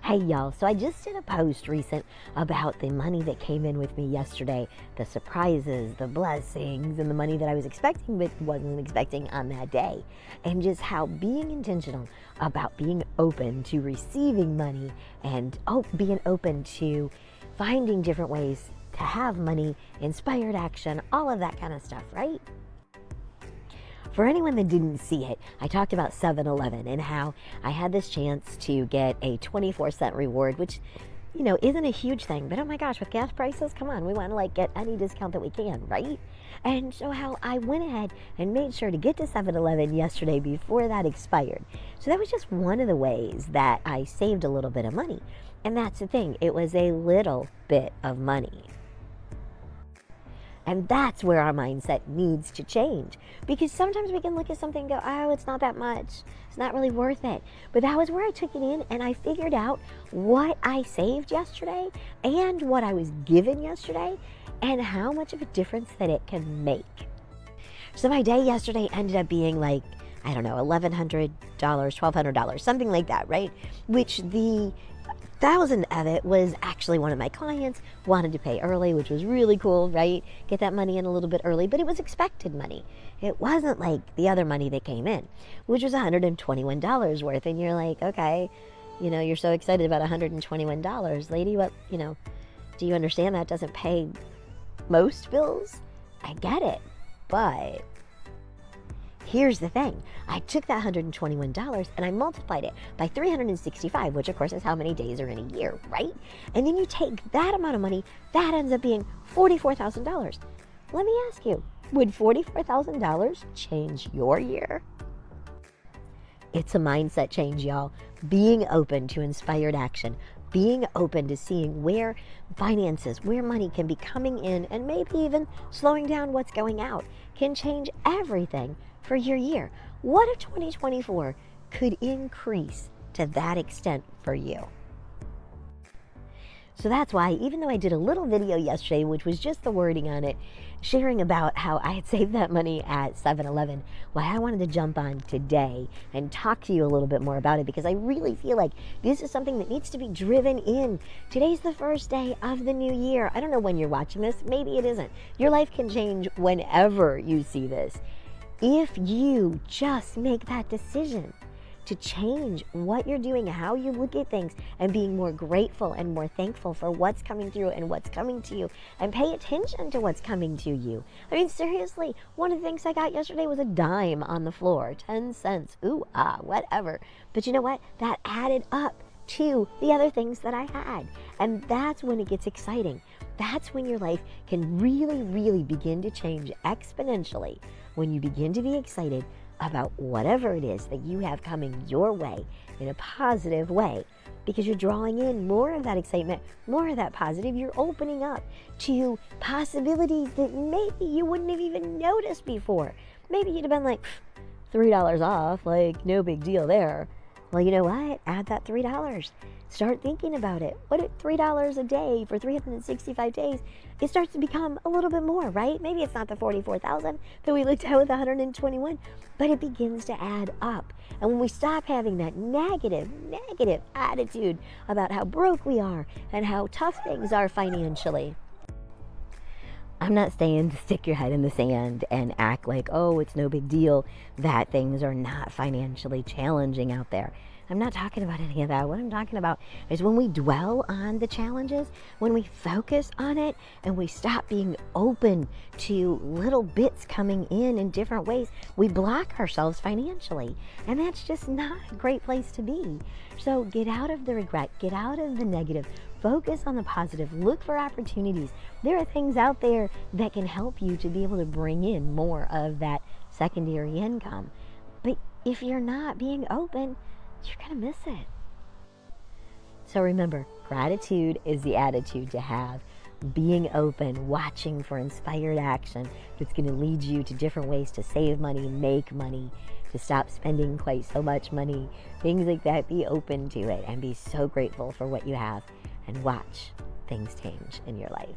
Hey y'all, so I just did a post recent about the money that came in with me yesterday, the surprises, the blessings, and the money that I was expecting but wasn't expecting on that day. And just how being intentional about being open to receiving money and being open to finding different ways to have money, inspired action, all of that kind of stuff, right? For anyone that didn't see it, I talked about 7-Eleven and how I had this chance to get a 24-cent reward, which, isn't a huge thing. But oh my gosh, with gas prices, come on, we want to get any discount that we can, right? And so how I went ahead and made sure to get to 7-Eleven yesterday before that expired. So that was just one of the ways that I saved a little bit of money. And that's the thing, it was a little bit of money. And that's where our mindset needs to change. Because sometimes we can look at something and go, oh, it's not that much. It's not really worth it. But that was where I took it in and I figured out what I saved yesterday and what I was given yesterday and how much of a difference that it can make. So my day yesterday ended up being like, I don't know, $1,100, $1,200, something like that, right? Which the 1,000 of it was actually one of my clients wanted to pay early, which was really cool, right? Get that money in a little bit early, but it was expected money. It wasn't like the other money that came in, which was $121 worth. And you're like, okay, you're so excited about $121, lady. What, do you understand that doesn't pay most bills? I get it, but here's the thing. I took that $121 and I multiplied it by 365, which of course is how many days are in a year, right? And then you take that amount of money, that ends up being $44,000. Let me ask you, would $44,000 change your year? It's a mindset change, y'all. Being open to inspired action, being open to seeing where finances, where money can be coming in and maybe even slowing down what's going out can change everything for your year. What if 2024 could increase to that extent for you? So that's why, even though I did a little video yesterday, which was just the wording on it, sharing about how I had saved that money at 7-Eleven, why I wanted to jump on today and talk to you a little bit more about it, because I really feel like this is something that needs to be driven in. Today's the first day of the new year. I don't know when you're watching this. Maybe it isn't. Your life can change whenever you see this. If you just make that decision to change what you're doing, how you look at things, and being more grateful and more thankful for what's coming through and what's coming to you, and pay attention to what's coming to you. I mean, seriously, one of the things I got yesterday was a dime on the floor, 10 cents, ooh, whatever. But you know what? That added up to the other things that I had. And that's when it gets exciting. That's when your life can really, really begin to change exponentially, when you begin to be excited about whatever it is that you have coming your way in a positive way, because you're drawing in more of that excitement, more of that positive. You're opening up to possibilities that maybe you wouldn't have even noticed before. Maybe you'd have been like, $3 off, like no big deal there. Well, you know what? Add that $3. Start thinking about it. What at $3 a day for 365 days, it starts to become a little bit more, right? Maybe it's not the 44,000 that we looked at with 121, but it begins to add up. And when we stop having that negative attitude about how broke we are and how tough things are financially, I'm not saying to stick your head in the sand and act like, oh, it's no big deal that things are not financially challenging out there. I'm not talking about any of that. What I'm talking about is when we dwell on the challenges, when we focus on it and we stop being open to little bits coming in different ways, we block ourselves financially. And that's just not a great place to be. So get out of the regret, get out of the negative, focus on the positive, look for opportunities. There are things out there that can help you to be able to bring in more of that secondary income. But if you're not being open, you're going to miss it. So remember, gratitude is the attitude to have. Being open, watching for inspired action that's going to lead you to different ways to save money, make money, to stop spending quite so much money, things like that. Be open to it and be so grateful for what you have, and watch things change in your life.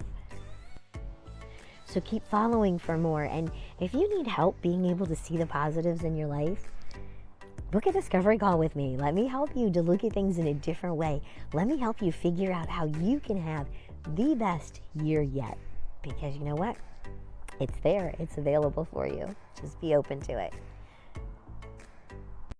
So keep following for more. And if you need help being able to see the positives in your life, book a discovery call with me. Let me help you to look at things in a different way. Let me help you figure out how you can have the best year yet. Because you know what? It's there. It's available for you. Just be open to it.